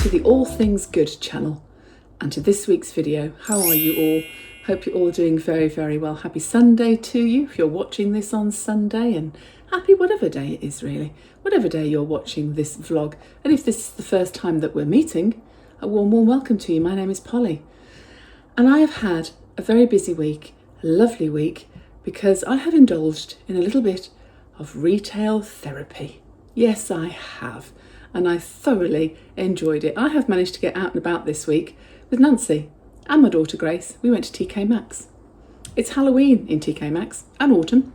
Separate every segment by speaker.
Speaker 1: to the All Things Good channel and to this week's video. How are you all? Hope you're all doing very, very well. Happy Sunday to you if you're watching this on Sunday, and happy whatever day it is really, whatever day you're watching this vlog. And if this is the first time that we're meeting, a warm welcome to you. My name is Polly and I have had a very busy week, a lovely week, because I have indulged in a little bit of retail therapy. Yes, I have. And I thoroughly enjoyed it. I have managed to get out and about this week with Nancy and my daughter Grace. We went to TK Maxx. It's Halloween in TK Maxx and autumn.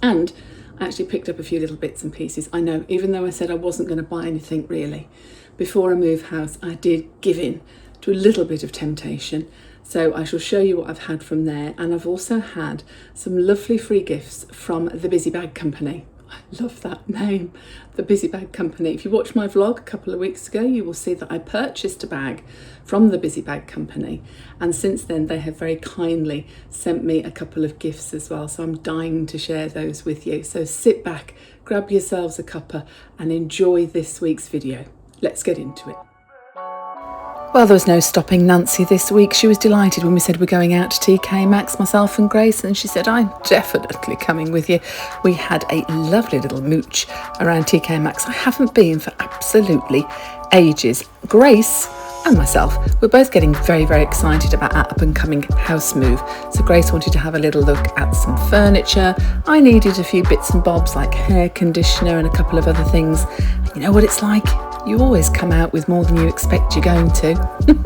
Speaker 1: And I actually picked up a few little bits and pieces. I know, even though I said I wasn't going to buy anything really, before I move house, I did give in to a little bit of temptation. So I shall show you what I've had from there. And I've also had some lovely free gifts from the Busy Bag Company. I love that name, the Busy Bag Company. If you watched my vlog a couple of weeks ago, you will see that I purchased a bag from the Busy Bag Company. And since then, they have very kindly sent me a couple of gifts as well. So I'm dying to share those with you. So sit back, grab yourselves a cuppa and enjoy this week's video. Let's get into it. Well, there was no stopping Nancy this week. She was delighted when we said we're going out to TK Maxx, myself and Grace, and she said, I'm definitely coming with you. We had a lovely little mooch around TK Maxx. I haven't been for absolutely ages. Grace and myself were both getting very, very excited about our up-and-coming house move. So Grace wanted to have a little look at some furniture. I needed a few bits and bobs like hair conditioner and a couple of other things. And you know what it's like? You always come out with more than you expect you're going to.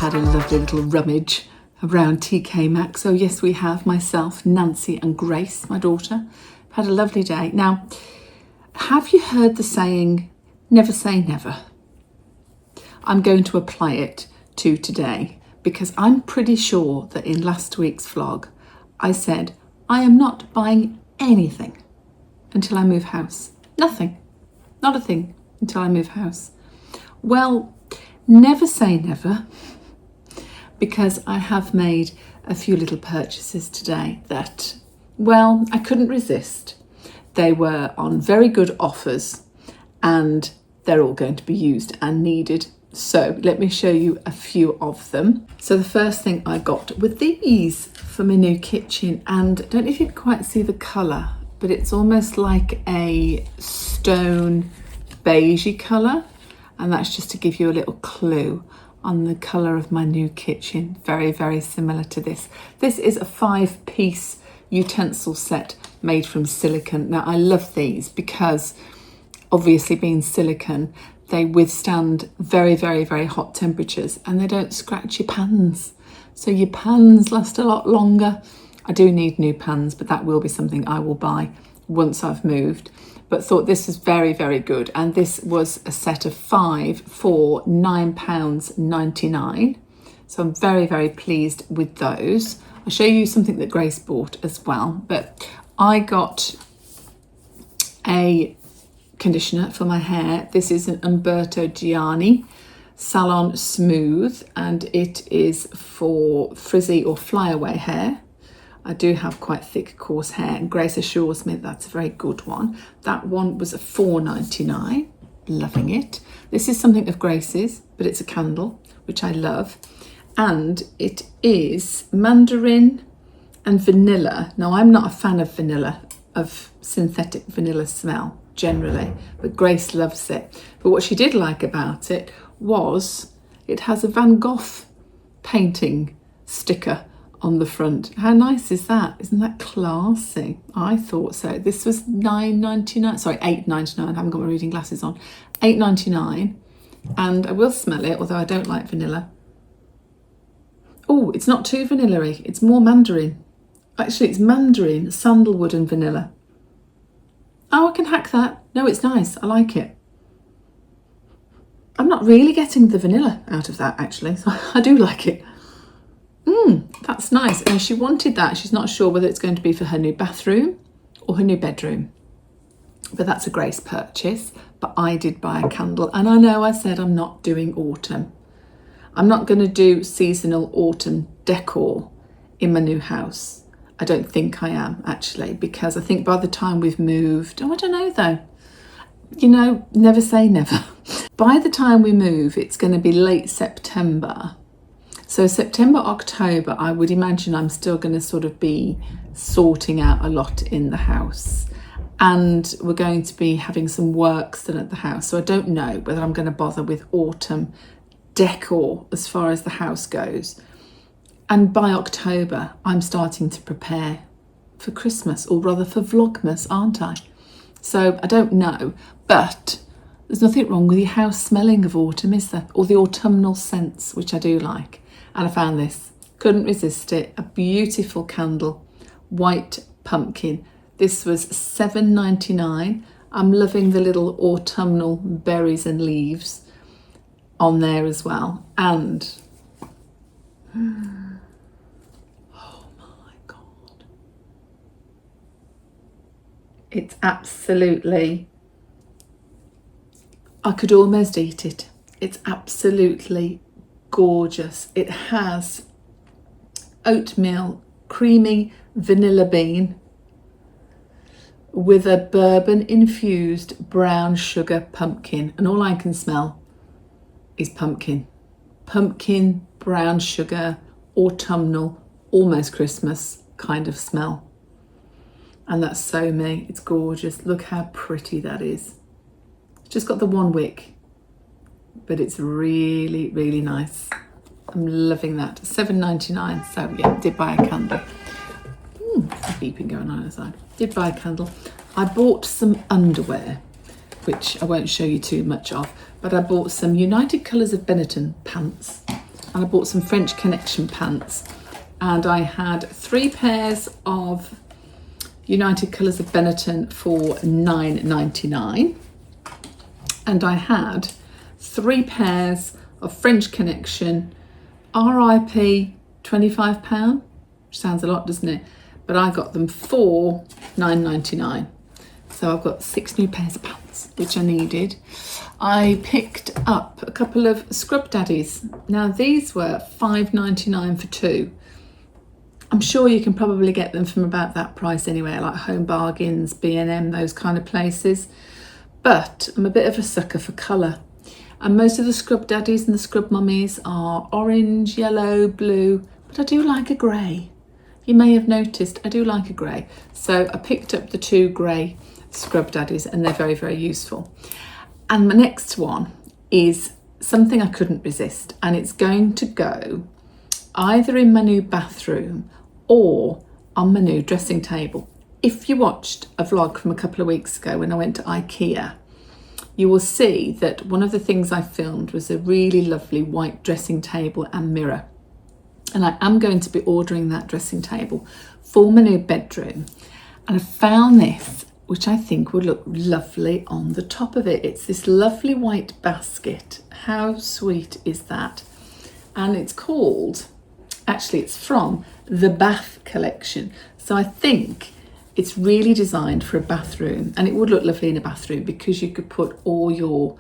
Speaker 1: had a lovely little rummage around TK Maxx. Oh yes, we have. Myself, Nancy and Grace, my daughter, had a lovely day. Now, have you heard the saying, never say never? I'm going to apply it to today because I'm pretty sure that in last week's vlog, I said, I am not buying anything until I move house. Nothing, not a thing until I move house. Well, never say never, because I have made a few little purchases today that, well, I couldn't resist. They were on very good offers and they're all going to be used and needed. So let me show you a few of them. So the first thing I got were these for my new kitchen, and I don't know if you can quite see the colour, but it's almost like a stone beigey colour, and that's just to give you a little clue on the colour of my new kitchen. Very, very similar to this. This is a 5-piece utensil set made from silicone. Now I love these because obviously being silicone, they withstand very, very, very hot temperatures and they don't scratch your pans. So your pans last a lot longer. I do need new pans, but that will be something I will buy once I've moved. But thought this was very, very good. And this was a set of 5 for £9.99. So I'm very, very pleased with those. I'll show you something that Grace bought as well. But I got a conditioner for my hair. This is an Umberto Gianni Salon Smooth, and it is for frizzy or flyaway hair. I do have quite thick, coarse hair, and Grace assures me that's a very good one. That one was a £4.99. Loving it. This is something of Grace's, but it's a candle, which I love. And it is mandarin and vanilla. Now, I'm not a fan of vanilla, of synthetic vanilla smell generally, but Grace loves it. But what she did like about it was it has a Van Gogh painting sticker on the front. How nice is that? Isn't that classy? I thought so. This was £9.99, sorry, £8.99. I haven't got my reading glasses on. £8.99, and I will smell it, although I don't like vanilla. Oh, it's not too vanilla-y. It's more mandarin. Actually, it's mandarin, sandalwood and vanilla. Oh, I can hack that. No, it's nice. I like it. I'm not really getting the vanilla out of that, actually. So I do like it. That's nice. And she wanted that. She's not sure whether it's going to be for her new bathroom or her new bedroom. But that's a Grace purchase. But I did buy a candle. And I know I said I'm not doing autumn. I'm not going to do seasonal autumn decor in my new house. I don't think I am, actually, because I think by the time we've moved, oh, I don't know though, you know, never say never. By the time we move, it's going to be late September. So September, October, I would imagine I'm still going to sort of be sorting out a lot in the house. And we're going to be having some works done at the house. So I don't know whether I'm going to bother with autumn decor as far as the house goes. And by October, I'm starting to prepare for Christmas, or rather for Vlogmas, aren't I? So I don't know, but there's nothing wrong with your house smelling of autumn, is there? Or the autumnal scents, which I do like. And I found this, couldn't resist it. A beautiful candle, white pumpkin. This was £7.99. I'm loving the little autumnal berries and leaves on there as well. And it's absolutely, I could almost eat it. It's absolutely gorgeous. It has oatmeal, creamy vanilla bean with a bourbon infused brown sugar pumpkin. And all I can smell is pumpkin. Pumpkin, brown sugar, autumnal, almost Christmas kind of smell. And that's so me. It's gorgeous. Look how pretty that is. It's just got the one wick, but it's really, really nice. I'm loving that. £7.99. So yeah, did buy a candle. There's a beeping going on outside. Did buy a candle. I bought some underwear, which I won't show you too much of, but I bought some United Colours of Benetton pants. and I bought some French Connection pants, and I had 3 pairs of United Colours of Benetton for £9.99, and I had 3 pairs of French Connection RIP £25, which sounds a lot, doesn't it? But I got them for £9.99. So I've got 6 new pairs of pants, which I needed. I picked up a couple of Scrub Daddies. Now these were £5.99 for 2. I'm sure you can probably get them from about that price anywhere, like Home Bargains, B&M, those kind of places. But I'm a bit of a sucker for colour. And most of the Scrub Daddies and the Scrub Mummies are orange, yellow, blue, but I do like a grey. You may have noticed I do like a grey. So I picked up the 2 grey Scrub Daddies, and they're very, very useful. And my next one is something I couldn't resist, and it's going to go either in my new bathroom or on my new dressing table. If you watched a vlog from a couple of weeks ago when I went to IKEA, you will see that one of the things I filmed was a really lovely white dressing table and mirror. And I am going to be ordering that dressing table for my new bedroom. And I found this, which I think would look lovely on the top of it. It's this lovely white basket. How sweet is that? And it's called, actually it's from the Bath collection. So I think it's really designed for a bathroom, and it would look lovely in a bathroom because you could put all your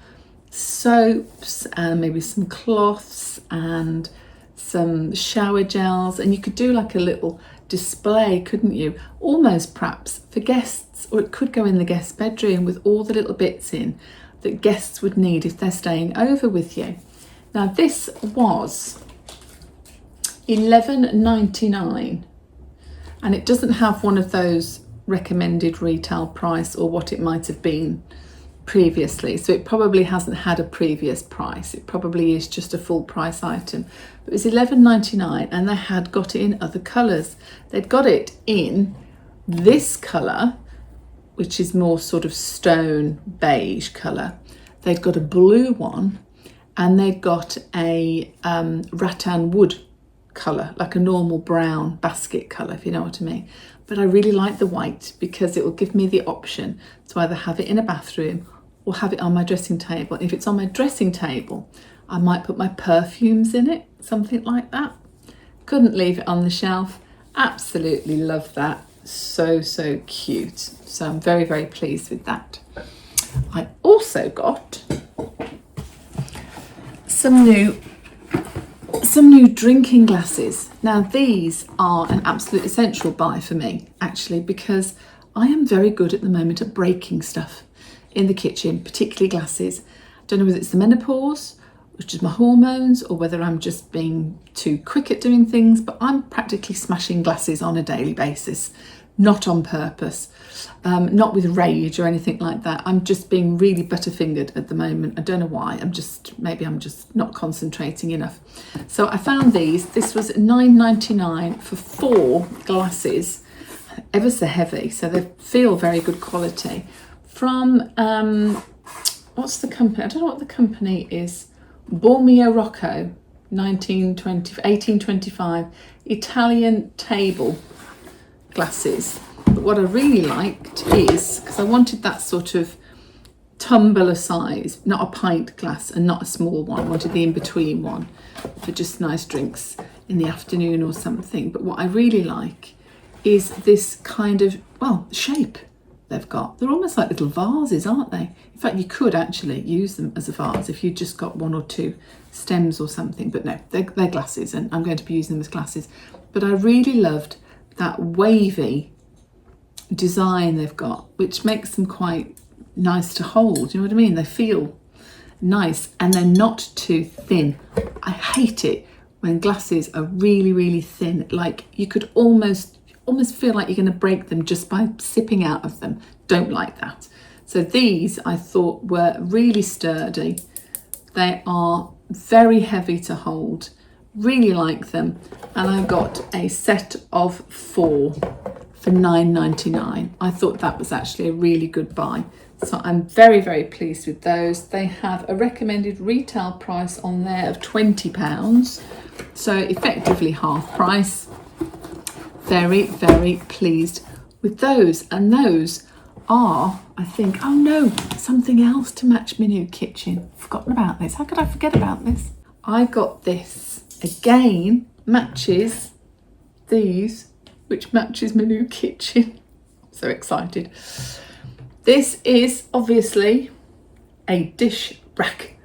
Speaker 1: soaps and maybe some cloths and some shower gels, and you could do like a little display, couldn't you? Almost perhaps for guests, or it could go in the guest bedroom with all the little bits in that guests would need if they're staying over with you. Now this was £11.99, and it doesn't have one of those recommended retail price or what it might have been previously, so it probably hasn't had a previous price. It probably is just a full price item. But it was £11.99, and they had got it in other colours. They'd got it in this colour, which is more sort of stone beige colour. They'd got a blue one, and they'd got a rattan wood colour, like a normal brown basket colour, if you know what I mean. But I really like the white because it will give me the option to either have it in a bathroom or have it on my dressing table. If it's on my dressing table, I might put my perfumes in it, something like that. Couldn't leave it on the shelf. Absolutely love that. So, so cute. So I'm very, very pleased with that. I also got some new drinking glasses. Now these are an absolute essential buy for me, actually, because I am very good at the moment at breaking stuff in the kitchen, particularly glasses. I don't know whether it's the menopause, which is my hormones, or whether I'm just being too quick at doing things, but I'm practically smashing glasses on a daily basis, not on purpose, not with rage or anything like that. I'm just being really butterfingered at the moment. I don't know why. Maybe I'm just not concentrating enough. So I found these. This was £9.99 for 4 glasses, ever so heavy, so they feel very good quality. From what's the company? I don't know what the company is. Bormio Rocco, 1825, Italian table glasses. But what I really liked is, because I wanted that sort of tumbler size, not a pint glass and not a small one. I wanted the in-between one for just nice drinks in the afternoon or something. But what I really like is this kind of, well, shape they've got. They're almost like little vases, aren't they? In fact, you could actually use them as a vase if you just got 1 or 2 stems or something. But no, they're glasses, and I'm going to be using them as glasses. But I really loved that wavy design they've got, which makes them quite nice to hold. You know what I mean? They feel nice, and they're not too thin. I hate it when glasses are really, really thin. Like you could almost feel like you're going to break them just by sipping out of them. Don't like that. So these I thought were really sturdy. They are very heavy to hold. Really like them. And I got a set of 4 for £9.99. I thought that was actually a really good buy. So I'm very, very pleased with those. They have a recommended retail price on there of £20, So effectively half price. Very, very pleased with those. And those are, I think, oh no, something else to match my new kitchen. Forgotten about this. How could I forget about this? I got this again, matches these, which matches my new kitchen. So excited. This is obviously a dish rack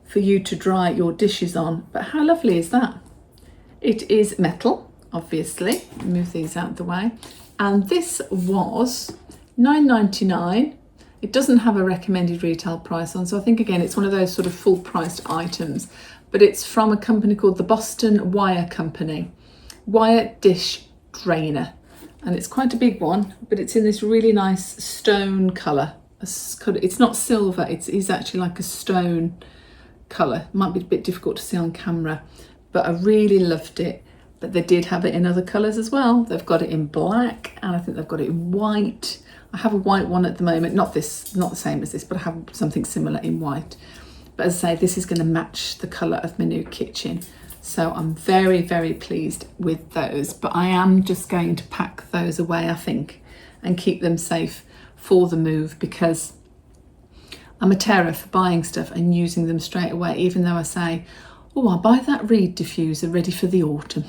Speaker 1: for you to dry your dishes on. But how lovely is that? It is metal, obviously. Move these out of the way. And this was $9.99. It doesn't have a recommended retail price on, so I think again it's one of those sort of full priced items, but it's from a company called the Boston Wire Company. Wire dish drainer, and it's quite a big one, but it's in this really nice stone colour. It's not silver, it's actually like a stone colour. Might be a bit difficult to see on camera, but I really loved it. But they did have it in other colours as well. They've got it in black, and I think they've got it in white. I have a white one at the moment, not the same as this, but I have something similar in white. But as I say, this is going to match the colour of my new kitchen. So I'm very, very pleased with those. But I am just going to pack those away, I think, and keep them safe for the move, because I'm a terror for buying stuff and using them straight away, even though I say, oh, I'll buy that reed diffuser ready for the autumn.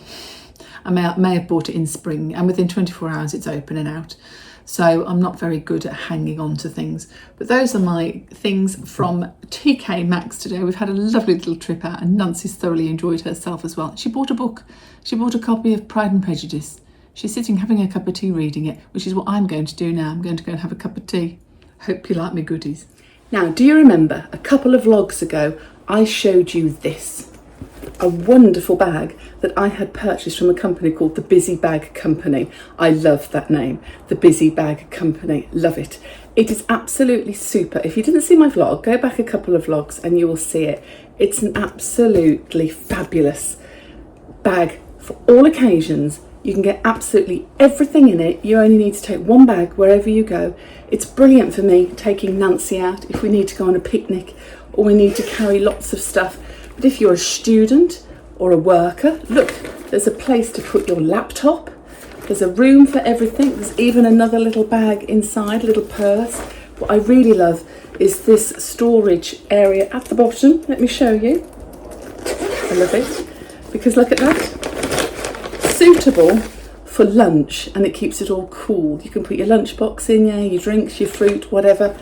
Speaker 1: I may have bought it in spring, and within 24 hours it's open and out. So I'm not very good at hanging on to things. But those are my things from TK Maxx today. We've had a lovely little trip out, and Nancy's thoroughly enjoyed herself as well. She bought a book. She bought a copy of Pride and Prejudice. She's sitting having a cup of tea reading it, which is what I'm going to do now. I'm going to go and have a cup of tea. Hope you like my goodies. Now, do you remember a couple of vlogs ago I showed you this? A wonderful bag that I had purchased from a company called the Busy Bag Company. I love that name, the Busy Bag Company. Love it. It is absolutely super. If you didn't see my vlog, go back a couple of vlogs and you will see it. It's an absolutely fabulous bag for all occasions. You can get absolutely everything in it. You only need to take one bag wherever you go. It's brilliant for me taking Nancy out if we need to go on a picnic or we need to carry lots of stuff. But if you're a student or a worker, look, there's a place to put your laptop. There's a room for everything. There's even another little bag inside, a little purse. What I really love is this storage area at the bottom. Let me show you. I love it because look at that. Suitable for lunch, and it keeps it all cool. You can put your lunchbox in there, your drinks, your fruit, whatever.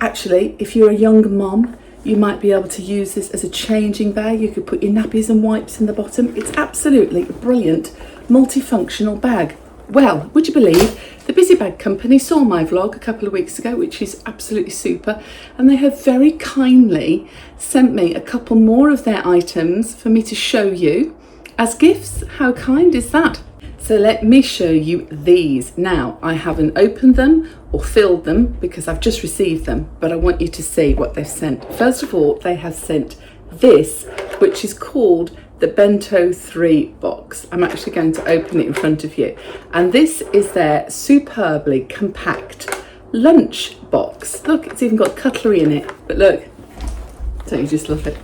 Speaker 1: Actually, if you're a young mom, you might be able to use this as a changing bag. You could put your nappies and wipes in the bottom. It's absolutely a brilliant multifunctional bag. Well, would you believe the Busy Bag Company saw my vlog a couple of weeks ago, which is absolutely super, and they have very kindly sent me a couple more of their items for me to show you as gifts. How kind is that? So let me show you these. Now, I haven't opened them or filled them because I've just received them, but I want you to see what they've sent. First of all, they have sent this, which is called the Bento 3 box. I'm actually going to open it in front of you. And this is their superbly compact lunch box. Look, it's even got cutlery in it, but look, don't you just love it?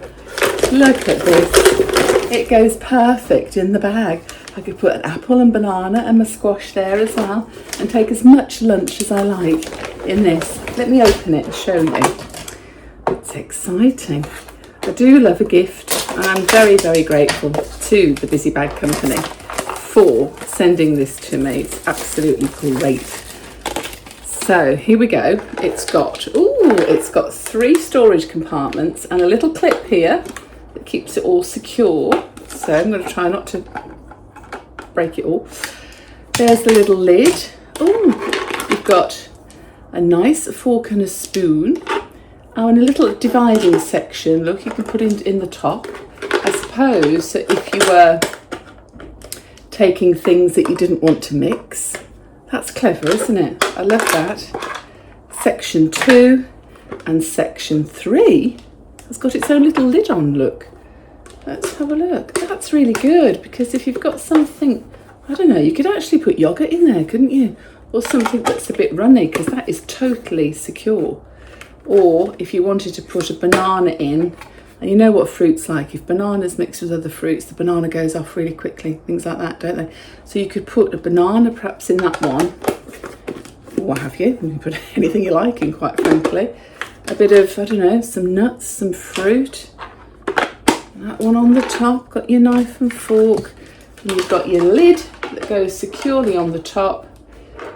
Speaker 1: Look at this. It goes perfect in the bag. I could put an apple and banana and my squash there as well and take as much lunch as I like in this. Let me open it and show you. It's exciting. I do love a gift, and I'm very, very grateful to the Busy Bag Company for sending this to me. It's absolutely great. So here we go. It's got 3 storage compartments and a little clip here that keeps it all secure. So I'm going to try not to break it all. There's the little lid. Oh, you've got a nice fork and a spoon. Oh, and a little dividing section. Look, you can put it in the top. I suppose so if you were taking things that you didn't want to mix. That's clever, isn't it? I love that. Section 2 and section 3 has got its own little lid on, look. Let's have a look. That's really good, because if you've got something, I don't know, you could actually put yogurt in there, couldn't you? Or something that's a bit runny, because that is totally secure. Or if you wanted to put a banana in, And you know what fruit's like. If bananas mixed with other fruits, the banana goes off really quickly. Things like that, don't they? So you could put a banana perhaps in that one, or what have you. You can put anything you like in, quite frankly. A bit of, I don't know, some nuts, some fruit. That one on the top, got your knife and fork. And you've got your lid that goes securely on the top.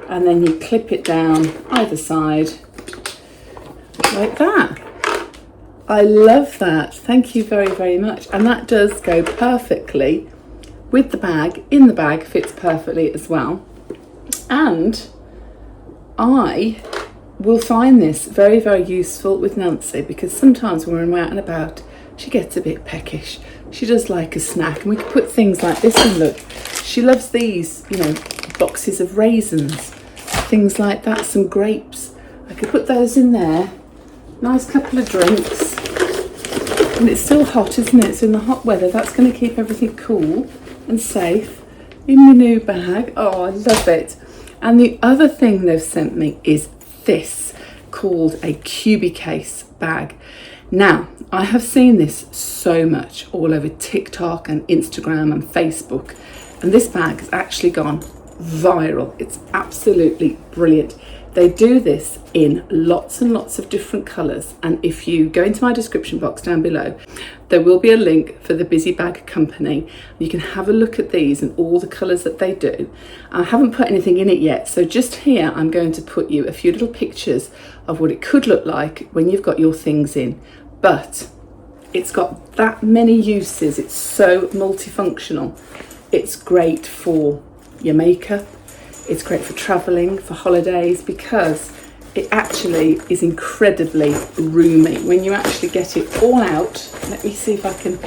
Speaker 1: And then you clip it down either side, like that. I love that. Thank you very, very much. And that does go perfectly with the bag. In the bag, fits perfectly as well. And I will find this very, very useful with Nancy, because sometimes when we're out and about, she gets a bit peckish. She does like a snack, and we can put things like this in. Look, she loves these, you know, boxes of raisins, things like that, some grapes. I could put those in there. Nice couple of drinks. And it's still hot, isn't it? So in the hot weather, that's going to keep everything cool and safe in my new bag. Oh, I love it. And the other thing they've sent me is this, called a QB case bag. Now, I have seen this so much all over TikTok and Instagram and Facebook, and this bag has actually gone viral. It's absolutely brilliant. They do this in lots and lots of different colours, and if you go into my description box down below, there will be a link for the Busy Bag Company. You can have a look at these and all the colours that they do. I haven't put anything in it yet, so just here I'm going to put you a few little pictures of what it could look like when you've got your things in. But it's got that many uses. It's so multifunctional. It's great for your makeup. It's great for travelling, for holidays, because it actually is incredibly roomy. When you actually get it all out, let me see if I can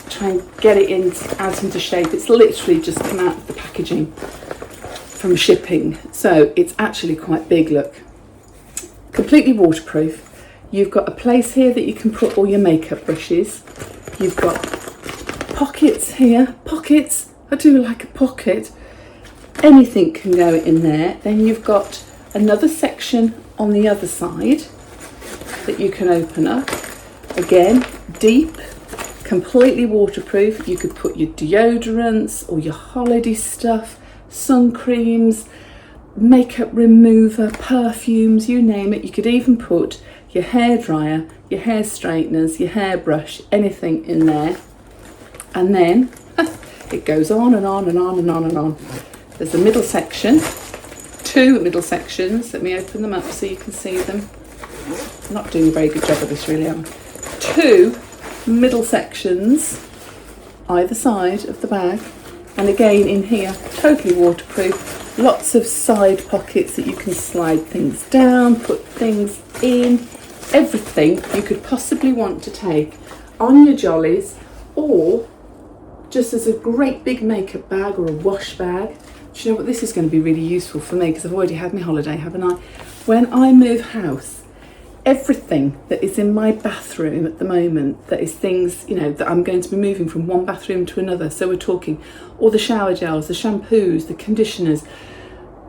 Speaker 1: try and get it out into shape. It's literally just come out of the packaging from shipping. So it's actually quite big, look. Completely waterproof. You've got a place here that you can put all your makeup brushes. You've got pockets here. Pockets, I do like a pocket. Anything can go in there. Then you've got another section on the other side that you can open up. Again, deep, completely waterproof. You could put your deodorants or your holiday stuff, sun creams, makeup remover, perfumes, you name it. You could even put your hair dryer, your hair straighteners, your hairbrush, anything in there. And then it goes on and on and on and on and on. There's a middle section, two middle sections. Let me open them up so you can see them. I'm not doing a very good job of this, really, am I? Two middle sections either side of the bag. And again in here, totally waterproof. Lots of side pockets that you can slide things down, put things in. Everything you could possibly want to take on your jollies, or just as a great big makeup bag or a wash bag. Do you know what, this is going to be really useful for me because I've already had my holiday, haven't I? When I move house, everything that is in my bathroom at the moment, that is things, you know, that I'm going to be moving from one bathroom to another. So we're talking all the shower gels, the shampoos, the conditioners,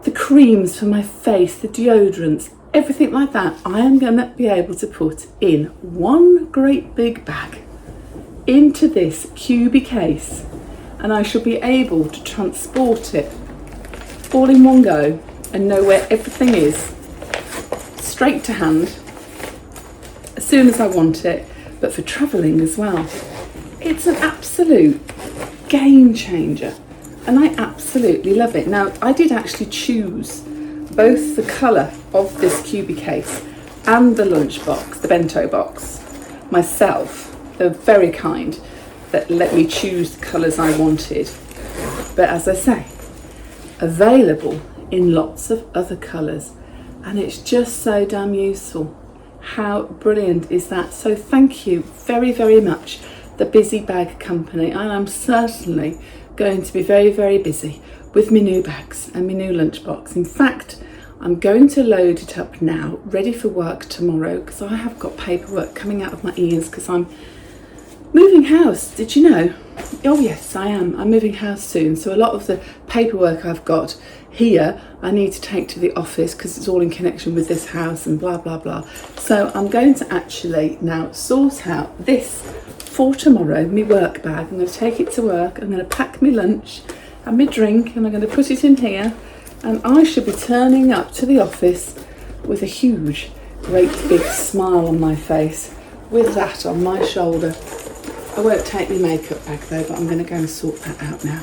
Speaker 1: the creams for my face, the deodorants, everything like that, I am going to be able to put in one great big bag into this QB case, and I shall be able to transport it all in one go and know where everything is, straight to hand, as soon as I want it, but for travelling as well. It's an absolute game changer, and I absolutely love it. Now, I did actually choose both the colour of this QB case and the lunch box, the bento box, myself. They were very kind that let me choose the colours I wanted. But as I say, available in lots of other colours, and it's just so damn useful. How brilliant is that? So thank you very, very much, the Busy Bag Company. And I'm certainly going to be very, very busy with my new bags and my new lunchbox. In fact, I'm going to load it up now, ready for work tomorrow, because I have got paperwork coming out of my ears because I'm Moving house, did you know? Oh yes, I am. I'm moving house soon. So a lot of the paperwork I've got here, I need to take to the office because it's all in connection with this house and blah, blah, blah. So I'm going to actually now sort out this for tomorrow, my work bag. I'm going to take it to work. I'm going to pack my lunch and my drink and I'm going to put it in here. And I should be turning up to the office with a huge, great big smile on my face with that on my shoulder. I won't take my makeup bag though, but I'm going to go and sort that out now.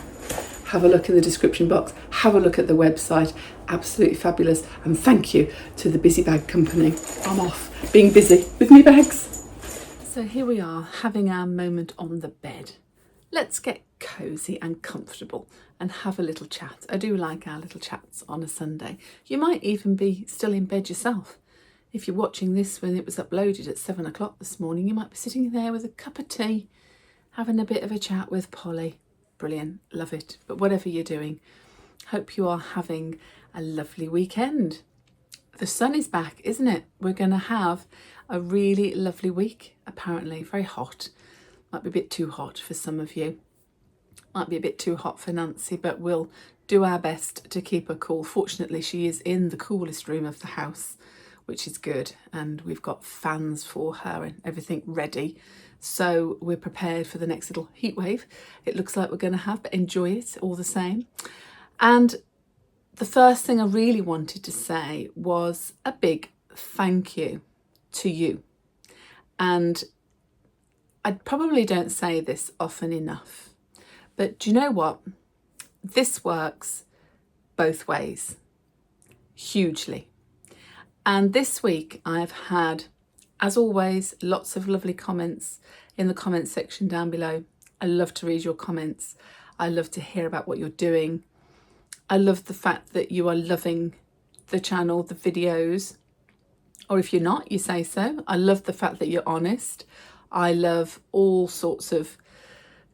Speaker 1: Have a look in the description box, have a look at the website, absolutely fabulous, and thank you to the Busy Bag Company. I'm off being busy with me bags. So here we are, having our moment on the bed. Let's get cosy and comfortable and have a little chat. I do like our little chats on a Sunday. You might even be still in bed yourself. If you're watching this when it was uploaded at 7 o'clock this morning, you might be sitting there with a cup of tea, having a bit of a chat with Polly. Brilliant, love it. But whatever you're doing, hope you are having a lovely weekend. The sun is back, isn't it? We're going to have a really lovely week, apparently. Very hot. Might be a bit too hot for some of you. Might be a bit too hot for Nancy, but we'll do our best to keep her cool. Fortunately, she is in the coolest room of the house, which is good. And we've got fans for her and everything ready. So we're prepared for the next little heat wave it looks like we're going to have, but enjoy it all the same. And the first thing I really wanted to say was a big thank you to you. And I probably don't say this often enough, but do you know what? This works both ways, hugely. And this week I've had, as always, lots of lovely comments in the comments section down below. I love to read your comments. I love to hear about what you're doing. I love the fact that you are loving the channel, the videos, or if you're not, you say so. I love the fact that you're honest. I love all sorts of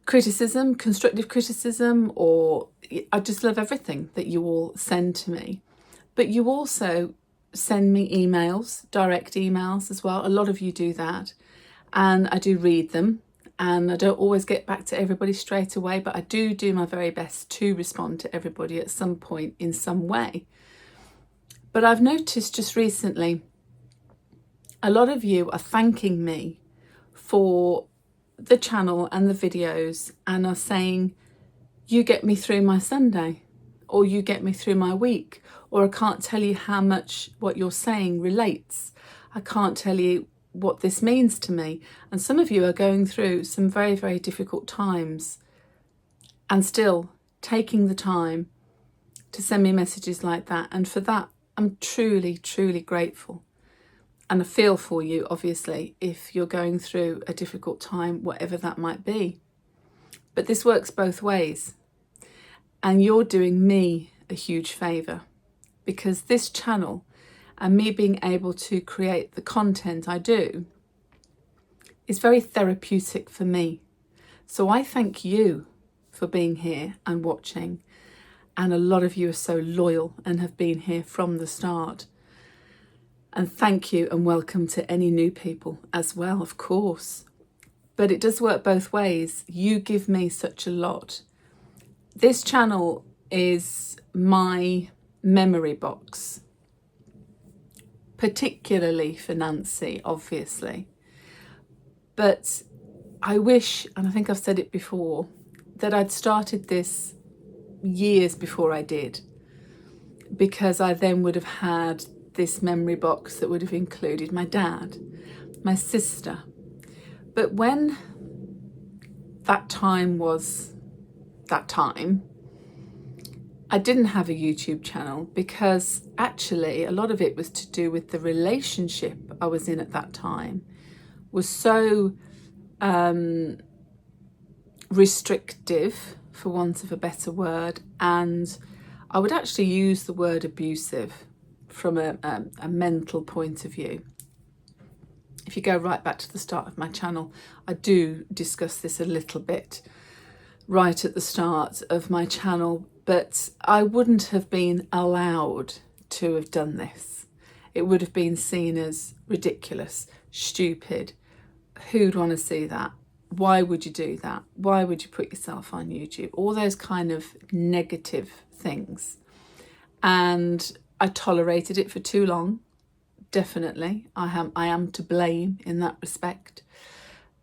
Speaker 1: criticism, constructive criticism, or I just love everything that you all send to me. But you also send me emails, direct emails as well. A lot of you do that, and I do read them, and I don't always get back to everybody straight away, but I do my very best to respond to everybody at some point in some way. But I've noticed just recently a lot of you are thanking me for the channel and the videos and are saying, you get me through my Sunday, or you get me through my week, or I can't tell you how much what you're saying relates. I can't tell you what this means to me. And some of you are going through some very, very difficult times and still taking the time to send me messages like that. And for that, I'm truly, truly grateful. And I feel for you, obviously, if you're going through a difficult time, whatever that might be. But this works both ways. And you're doing me a huge favour, because this channel and me being able to create the content I do is very therapeutic for me. So I thank you for being here and watching. And a lot of you are so loyal and have been here from the start. And thank you and welcome to any new people as well, of course. But it does work both ways. You give me such a lot. This channel is my memory box, particularly for Nancy, obviously. But I wish, and I think I've said it before, that I'd started this years before I did, because I then would have had this memory box that would have included my dad, my sister. But when that time was that time, I didn't have a YouTube channel, because actually a lot of it was to do with the relationship I was in at that time was so restrictive, for want of a better word, and I would actually use the word abusive from a mental point of view. If you go right back to the start of my channel, I do discuss this a little bit right at the start of my channel, but I wouldn't have been allowed to have done this. It would have been seen as ridiculous, stupid. Who'd want to see that? why would you do that? Why would you put yourself on YouTube? All those kind of negative things. And I tolerated it for too long. Definitely. I am to blame in that respect.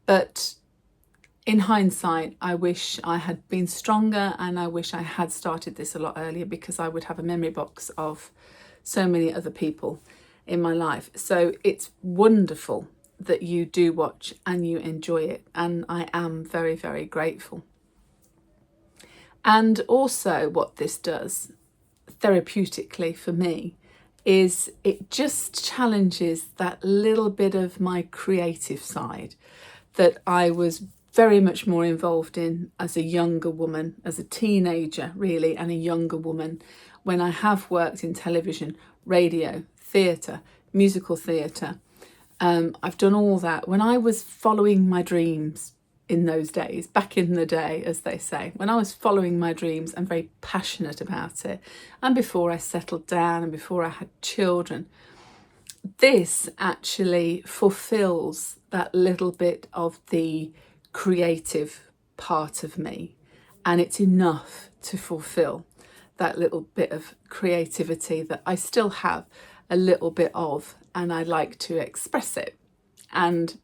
Speaker 1: But in hindsight, I wish I had been stronger, and I wish I had started this a lot earlier, because I would have a memory box of so many other people in my life. So it's wonderful that you do watch and you enjoy it, and I am very, very grateful. And also what this does therapeutically for me is it just challenges that little bit of my creative side that I was very much more involved in as a younger woman, as a teenager really, and a younger woman, when I have worked in television, radio, theatre, musical theatre. I've done all that when I was following my dreams in those days, back in the day, as they say, when I was following my dreams and very passionate about it, and before I settled down and before I had children. This actually fulfills that little bit of the creative part of me, and it's enough to fulfill that little bit of creativity that I still have a little bit of, and I like to express it. And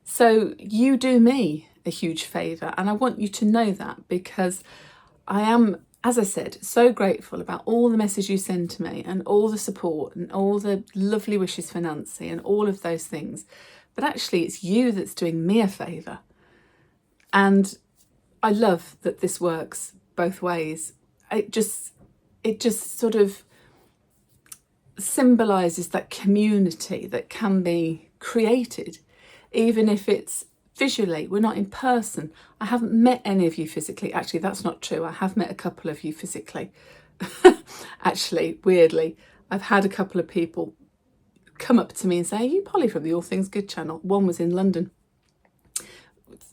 Speaker 1: so you do me a huge favour, and I want you to know that, because I am, as I said, so grateful about all the messages you send to me and all the support and all the lovely wishes for Nancy and all of those things. But actually it's you that's doing me a favour. And I love that this works both ways. It just sort of symbolises that community that can be created, even if it's visually. We're not in person. I haven't met any of you physically. Actually, that's not true. I have met a couple of you physically. Actually, weirdly, I've had a couple of people come up to me and say, "Are you Polly from the All Things Good channel?" One was in London.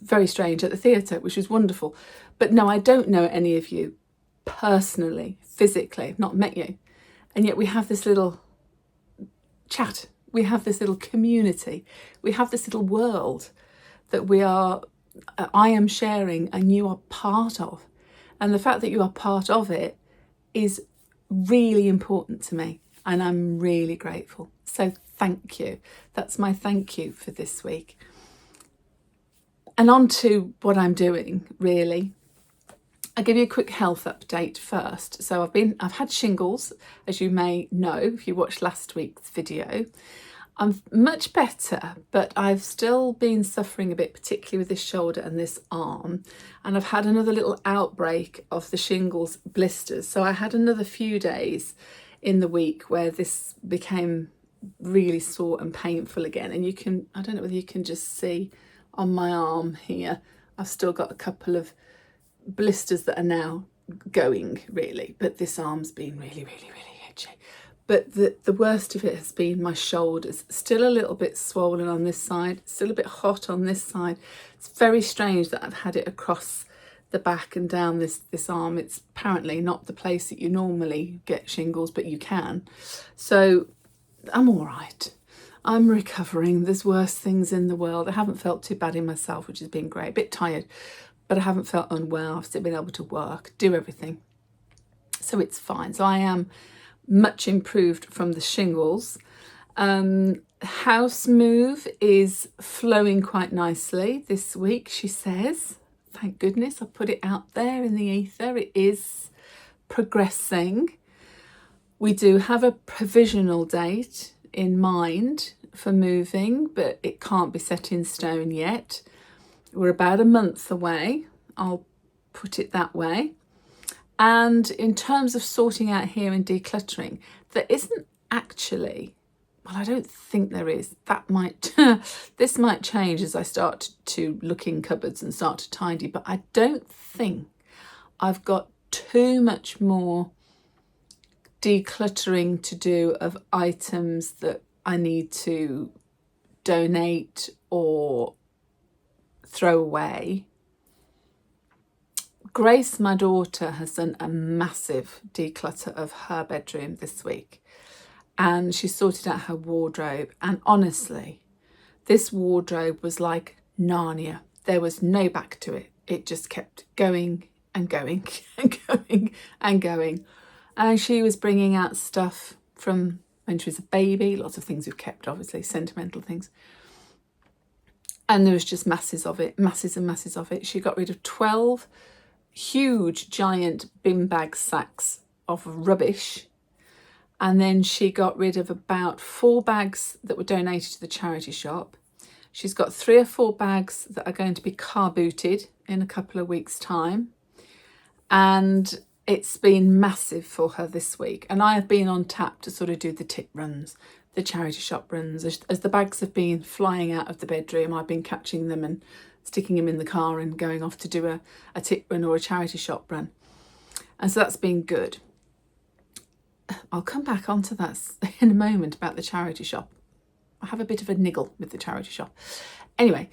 Speaker 1: Very strange, at the theatre, which was wonderful. But no, I don't know any of you personally, physically. I've not met you. And yet we have this little chat. We have this little community. We have this little world that I am sharing and you are part of. And the fact that you are part of it is really important to me, and I'm really grateful. So thank you. That's my thank you for this week. And on to what I'm doing, really. I'll give you a quick health update first. So I've had shingles, as you may know if you watched last week's video. I'm much better, but I've still been suffering a bit, particularly with this shoulder and this arm. And I've had another little outbreak of the shingles blisters. So I had another few days in the week where this became really sore and painful again. And I don't know whether you can just see on my arm here, I've still got a couple of blisters that are now going, really. But this arm's been really, really, really itchy. But the worst of it has been my shoulders. Still a little bit swollen on this side, still a bit hot on this side. It's very strange that I've had it across the back and down this arm. It's apparently not the place that you normally get shingles, but you can. So I'm all right. I'm recovering. There's worse things in the world. I haven't felt too bad in myself, which has been great. A bit tired, but I haven't felt unwell. I've still been able to work, do everything. So it's fine. So I am much improved from the shingles. House move is flowing quite nicely this week, she says. Thank goodness I put it out there in the ether. It is progressing. We do have a provisional date in mind for moving, but it can't be set in stone yet. We're about a month away, I'll put it that way. And in terms of sorting out here and decluttering, there isn't actually, well, I don't think there is. That might, this might change as I start to look in cupboards and start to tidy, but I don't think I've got too much more decluttering to do of items that I need to donate or throw away. Grace, my daughter, has done a massive declutter of her bedroom this week, and she sorted out her wardrobe. And honestly, this wardrobe was like Narnia. There was no back to it. It just kept going and going and going and going. And she was bringing out stuff from when she was a baby, lots of things we've kept, obviously, sentimental things. And there was just masses of it, masses and masses of it. She got rid of 12 huge, giant bin bag sacks of rubbish. And then she got rid of about 4 bags that were donated to the charity shop. She's got 3 or 4 bags that are going to be car booted in a couple of weeks' time. And it's been massive for her this week. And I have been on tap to sort of do the tip runs, the charity shop runs. As the bags have been flying out of the bedroom, I've been catching them and sticking them in the car and going off to do a tip run or a charity shop run. And so that's been good. I'll come back onto that in a moment about the charity shop. I have a bit of a niggle with the charity shop. Anyway,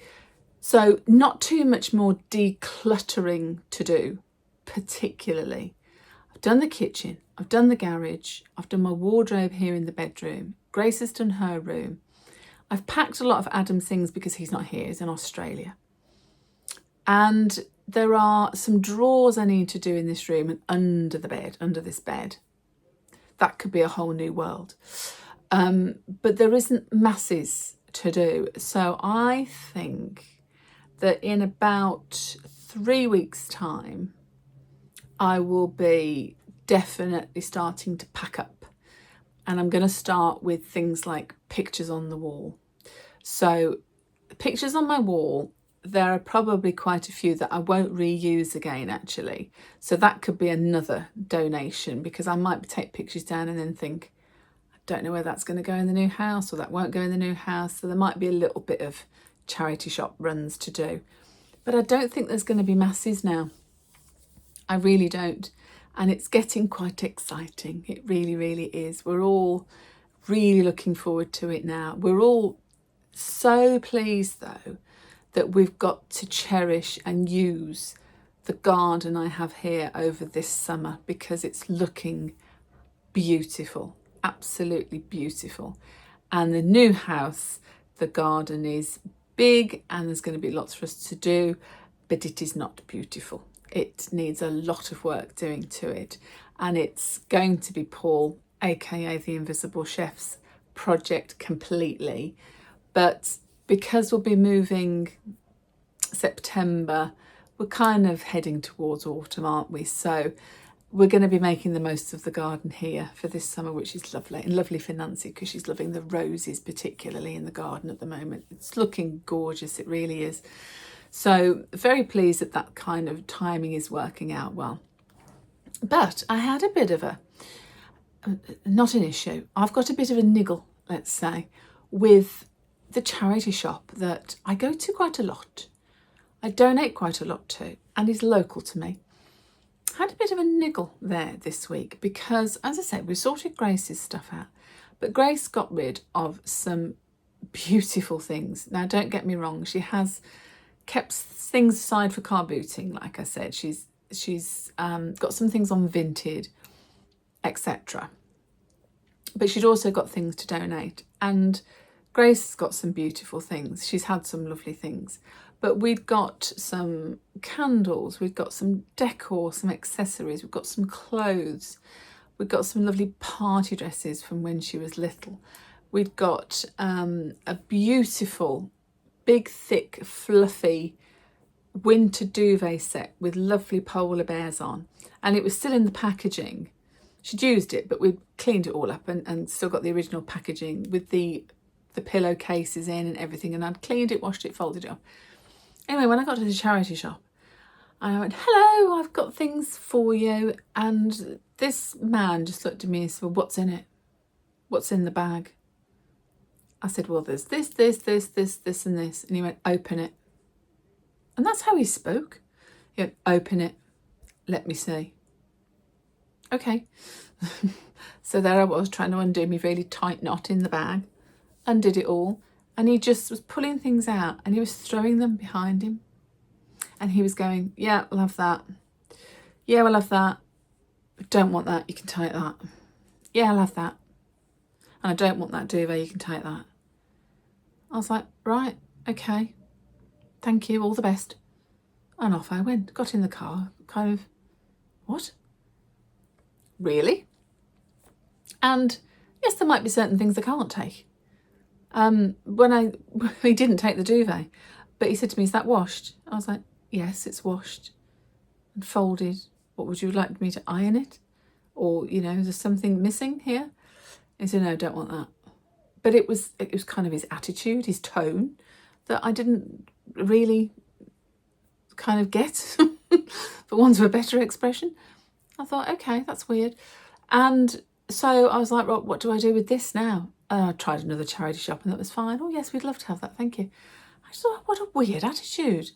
Speaker 1: so not too much more decluttering to do, particularly. I've done the kitchen, I've done the garage, I've done my wardrobe here in the bedroom. Grace has done her room. I've packed a lot of Adam's things because he's not here, he's in Australia. And there are some drawers I need to do in this room and under the bed, under this bed. That could be a whole new world. But there isn't masses to do. So I think that in about 3 weeks' time, I will be definitely starting to pack up. And I'm going to start with things like pictures on the wall. So pictures on my wall, there are probably quite a few that I won't reuse again, actually. So that could be another donation, because I might take pictures down and then think, I don't know where that's going to go in the new house, or that won't go in the new house. So there might be a little bit of charity shop runs to do. But I don't think there's going to be masses now. I really don't. And it's getting quite exciting. It really, really is. We're all really looking forward to it now. We're all so pleased, though, that we've got to cherish and use the garden I have here over this summer, because it's looking beautiful, absolutely beautiful. And the new house, the garden is big and there's going to be lots for us to do, but it is not beautiful. It needs a lot of work doing to it, and it's going to be Paul, aka the Invisible Chef's project completely. But because we'll be moving September, we're kind of heading towards autumn, aren't we? So we're going to be making the most of the garden here for this summer, which is lovely, and lovely for Nancy because she's loving the roses, particularly in the garden at the moment. It's looking gorgeous, it really is. So very pleased that that kind of timing is working out well. But I had a bit of not an issue, I've got a bit of a niggle, let's say, with the charity shop that I go to quite a lot. I donate quite a lot to, and is local to me. I had a bit of a niggle there this week because, as I said, we sorted Grace's stuff out, but Grace got rid of some beautiful things. Now, don't get me wrong, she has kept things aside for car booting. Like I said, she's got some things on Vinted, etc. But she'd also got things to donate, and Grace has got some beautiful things. She's had some lovely things. But we'd got some candles, we've got some decor, some accessories, we've got some clothes, we've got some lovely party dresses from when she was little. We'd got a beautiful, big, thick, fluffy winter duvet set with lovely polar bears on. And it was still in the packaging. She'd used it, but we'd cleaned it all up and still got the original packaging with the pillowcases in and everything. And I'd cleaned it, washed it, folded it up. Anyway, when I got to the charity shop, I went, hello, I've got things for you. And this man just looked at me and said, well, what's in it? What's in the bag? I said, well, there's this, this, and this. And he went, open it. And that's how he spoke. He went, open it. Let me see. Okay. So there I was trying to undo my really tight knot in the bag. Undid it all. And he just was pulling things out and he was throwing them behind him. And he was going, yeah, we'll have that. Yeah, we'll have that. But don't want that, you can take that. Yeah, I'll have that. And I don't want that duvet, you can take that. I was like, right, okay. thank you, all the best. And off I went, got in the car, kind of, what? Really? And yes, there might be certain things I can't take. He didn't take the duvet, but he said to me, is that washed? I was like, yes, it's washed and folded. What, would you like me to iron it? Or, is there something missing here? He said, no, don't want that. But it was kind of his attitude, his tone, that I didn't really kind of get, for want of a better expression. I thought, okay, that's weird. And so I was like, Rob, what do I do with this now? I tried another charity shop and that was fine. Oh, yes, we'd love to have that, thank you. I just thought, what a weird attitude.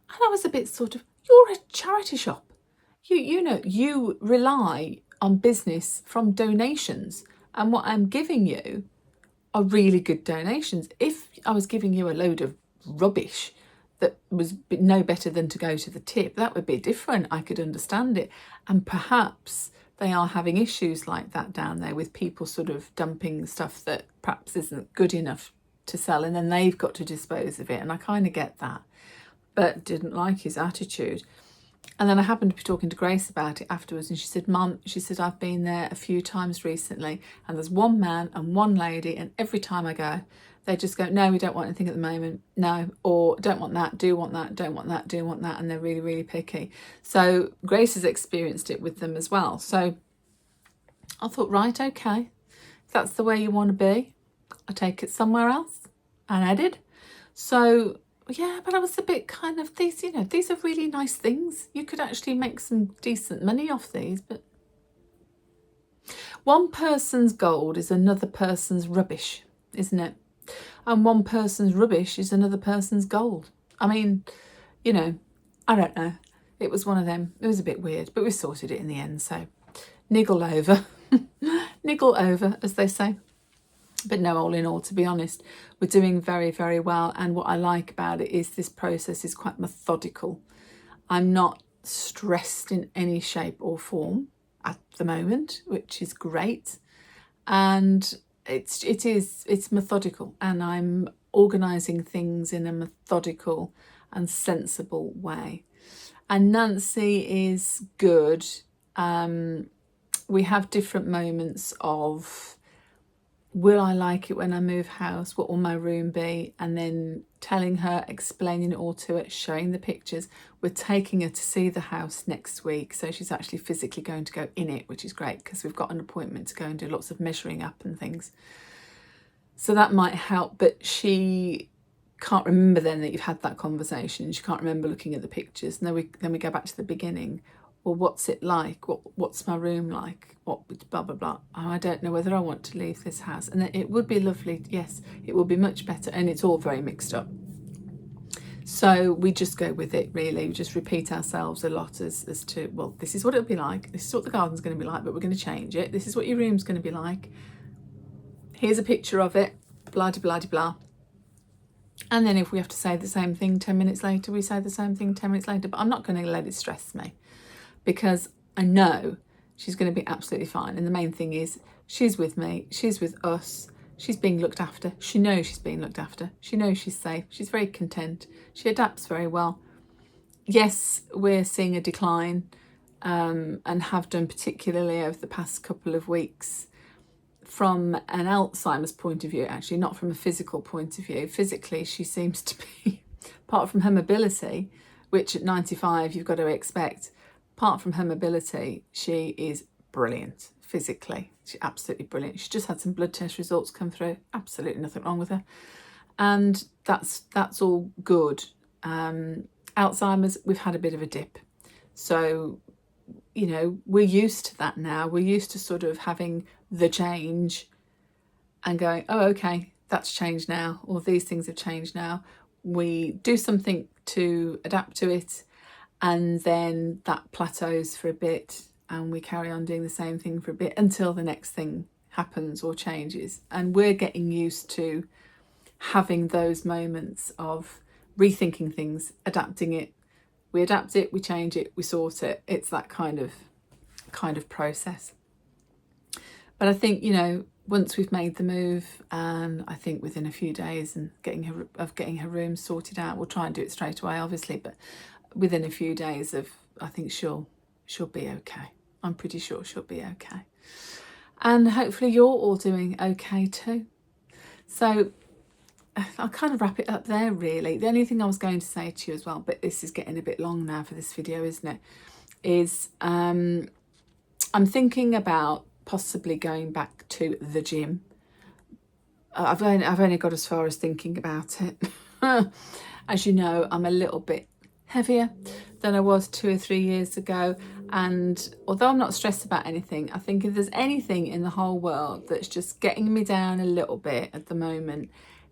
Speaker 1: And I was a bit sort of, you're a charity shop. You rely on business from donations. And what I'm giving you are really good donations. If I was giving you a load of rubbish that was no better than to go to the tip, that would be different. I could understand it. And perhaps they are having issues like that down there with people sort of dumping stuff that perhaps isn't good enough to sell, and then they've got to dispose of it. And I kind of get that, but didn't like his attitude. And then I happened to be talking to Grace about it afterwards, and she said, Mum, I've been there a few times recently, and there's one man and one lady, and every time I go, they just go, no, we don't want anything at the moment, no, or don't want that, do want that, don't want that, do want that, and they're really, really picky. So Grace has experienced it with them as well. So I thought, right, okay, if that's the way you want to be, I'll take it somewhere else, and I did. So yeah, but I was a bit kind of, these are really nice things. You could actually make some decent money off these, but one person's gold is another person's rubbish, isn't it? And one person's rubbish is another person's gold. I mean, I don't know. It was one of them. It was a bit weird, but we sorted it in the end. So niggle over, niggle over, as they say. But no, all in all, to be honest, we're doing very, very well. And what I like about it is this process is quite methodical. I'm not stressed in any shape or form at the moment, which is great. And it's methodical, and I'm organising things in a methodical and sensible way. And Nancy is good. We have different moments of, will I like it when I move house? What will my room be? And then telling her, explaining it all to her, showing the pictures. We're taking her to see the house next week. So she's actually physically going to go in it, which is great because we've got an appointment to go and do lots of measuring up and things. So that might help, but she can't remember then that you've had that conversation. She can't remember looking at the pictures. And then we go back to the beginning. Well, what's it like? What's my room like? What blah, blah, blah. Oh, I don't know whether I want to leave this house. And it would be lovely. Yes, it would be much better. And it's all very mixed up. So we just go with it, really. We just repeat ourselves a lot as to, well, this is what it'll be like. This is what the garden's going to be like, but we're going to change it. This is what your room's going to be like. Here's a picture of it. Blah, blah, blah, blah. And then if we have to say the same thing 10 minutes later, we say the same thing 10 minutes later. But I'm not going to let it stress me, because I know she's going to be absolutely fine. And the main thing is she's with me, she's with us, she's being looked after. She knows she's being looked after. She knows she's safe. She's very content. She adapts very well. Yes, we're seeing a decline and have done particularly over the past couple of weeks from an Alzheimer's point of view, actually, not from a physical point of view. Physically, she seems to be, apart from her mobility, which at 95 you've got to expect, apart from her mobility, she is brilliant physically. She's absolutely brilliant. She just had some blood test results come through. Absolutely nothing wrong with her. And that's all good. Alzheimer's, we've had a bit of a dip. So, we're used to that now. We're used to sort of having the change and going, oh, okay, that's changed now, or these things have changed now. We do something to adapt to it, and then that plateaus for a bit, and we carry on doing the same thing for a bit until the next thing happens or changes. And we're getting used to having those moments of rethinking things, adapting it. We adapt it, we change it, we sort it. It's that kind of process. But I think, once we've made the move, and I think within a few days and getting her room sorted out, we'll try and do it straight away, obviously, but within a few days of, I think she'll be okay. I'm pretty sure she'll be okay. And hopefully you're all doing okay too. So I'll kind of wrap it up there, really. The only thing I was going to say to you as well, but this is getting a bit long now for this video, isn't it, is I'm thinking about possibly going back to the gym. I've only got as far as thinking about it. As you know, I'm a little bit heavier than I was 2 or 3 years ago, and although I'm not stressed about anything, I think if there's anything in the whole world that's just getting me down a little bit at the moment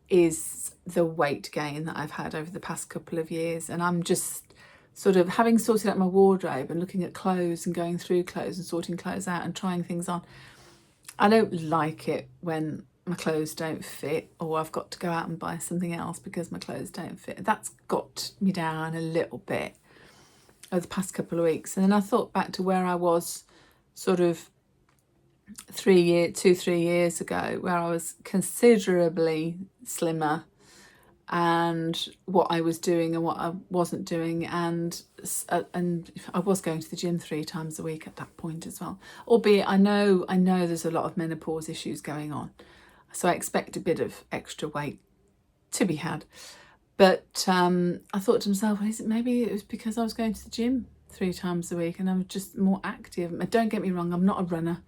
Speaker 1: is the weight gain that I've had over the past couple of years. And I'm just sort of, having sorted out my wardrobe and looking at clothes and going through clothes and sorting clothes out and trying things on, I don't like it when my clothes don't fit, or I've got to go out and buy something else because my clothes don't fit. That's got me down a little bit over the past couple of weeks. And then I thought back to where I was sort of 3 years ago, where I was considerably slimmer, and what I was doing and what I wasn't doing, and I was going to the gym 3 times a week at that point as well. Albeit I know there's a lot of menopause issues going on, so I expect a bit of extra weight to be had. But I thought to myself, well, maybe it was because I was going to the gym 3 times a week and I'm just more active. Don't get me wrong, I'm not a runner.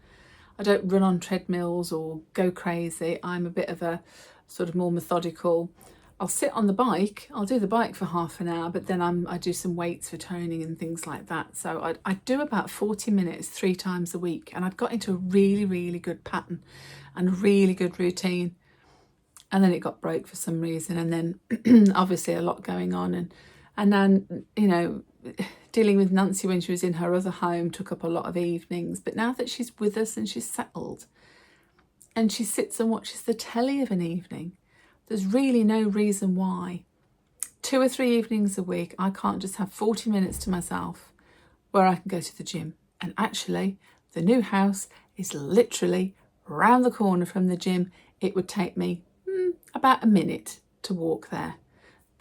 Speaker 1: I don't run on treadmills or go crazy. I'm a bit of a sort of more methodical. I'll sit on the bike, I'll do the bike for half an hour, but then I do some weights for toning and things like that. So I do about 40 minutes 3 times a week, and I've got into a really, really good pattern and a really good routine. And then it got broke for some reason, and then obviously a lot going on, and then, you know, dealing with Nancy when she was in her other home took up a lot of evenings. But now that she's with us and she's settled and she sits and watches the telly of an evening, there's really no reason why 2 or 3 evenings a week I can't just have 40 minutes to myself where I can go to the gym. And actually, the new house is literally round the corner from the gym. It would take me about a minute to walk there.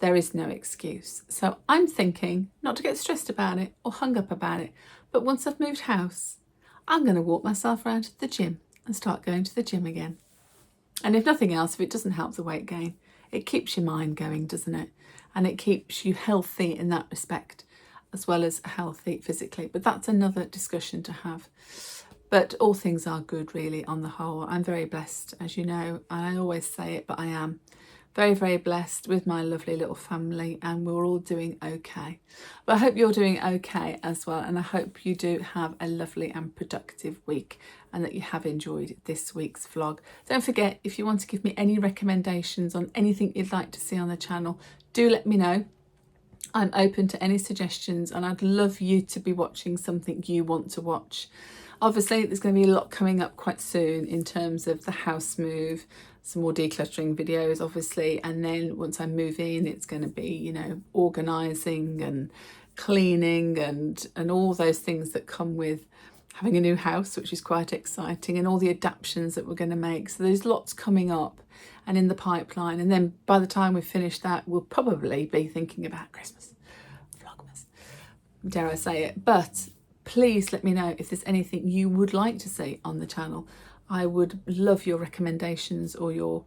Speaker 1: There is no excuse. So I'm thinking not to get stressed about it or hung up about it, but once I've moved house, I'm going to walk myself around to the gym and start going to the gym again. And if nothing else, if it doesn't help the weight gain, it keeps your mind going, doesn't it? And it keeps you healthy in that respect, as well as healthy physically. But that's another discussion to have. But all things are good, really, on the whole. I'm very blessed, as you know, and I always say it, but I am very, very blessed with my lovely little family, and we're all doing okay. But I hope you're doing okay as well, and I hope you do have a lovely and productive week, and that you have enjoyed this week's vlog. Don't forget, if you want to give me any recommendations on anything you'd like to see on the channel, do let me know. I'm open to any suggestions, and I'd love you to be watching something you want to watch. Obviously, there's going to be a lot coming up quite soon in terms of the house move, some more decluttering videos, obviously, and then once I move in, it's going to be, you know, organising and cleaning and all those things that come with having a new house, which is quite exciting, and all the adaptations that we're going to make. So there's lots coming up and in the pipeline, and then by the time we've finished that, we'll probably be thinking about Christmas, Vlogmas, dare I say it. But please let me know if there's anything you would like to see on the channel. I would love your recommendations or your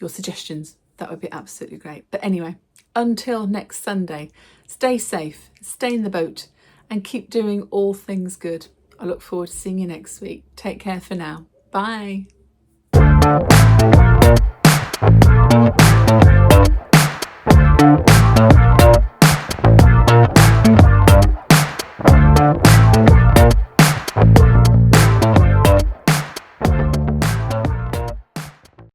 Speaker 1: suggestions. That would be absolutely great. But anyway, until next Sunday, stay safe, stay in the boat, and keep doing all things good. I look forward to seeing you next week. Take care for now. Bye.